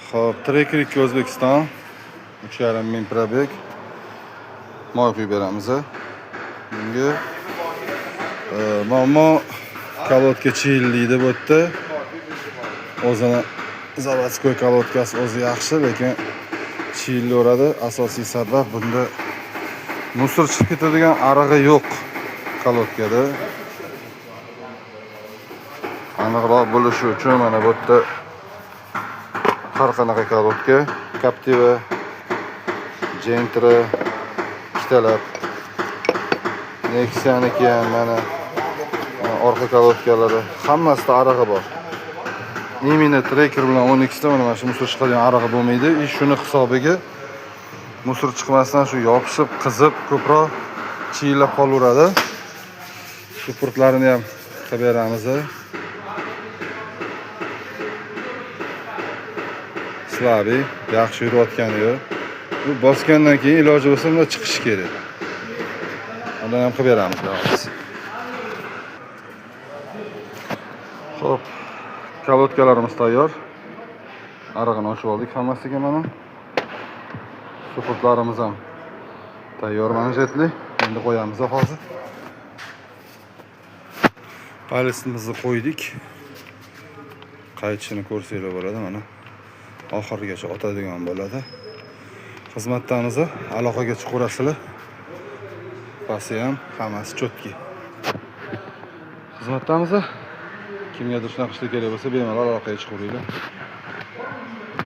Xo'p, Trek O'zbekiston 3,5 ming probeg. Moy quyib beramiz. Bunga muammo kolodka chiyillaydi bu yerda. O'zini zavodskoy kolodkasi o'zi yaxshi, lekin chiyillaveradi. Asosiy sabab bunda musor chiqib ketadigan arig'i yo'q kolodkada. Aniqroq bo'lishi uchun mana bu yerda har qanaqa kolodka, Captiva, Gentra, ikkitalab Nexia'niki ham mana orqa kolodkalari hammasida arig'i bor. Imенно Trekker bilan 12 ta mana shu musor chiqadigan arig'i bo'lmaydi. Shuni hisobiga musor chiqmasdan shu yopishib, qizib, ko'proq chiyillab qolaveradi. Supportlarini ham qilib beramiz. Slabi, yaxshi yurayotgani yo'q. Bu bosgandan keyin iloji bo'lsa bunda chiqish kerak. Undan ham qilib beramiz. Xo'p, kolodkalarimiz tayyor. Arig'ini ochib oldik hammasiga mana. Supportlarimiz ham tayyor manjetli. Endi qo'yamiz hozir. Balistimizni qo'ydik. Qaytishini ko'rsanglar bo'ladi mana. Oxirigacha otadigan bo'ladi. Xizmatdamiz, aloqaga chiqaverasizlar. Pasi ham hammasi chotki. Xizmatdamiz. Kimgadir shunaqa ishlar kerak bo'lsa, bemalol aloqaga chiqaveringlar.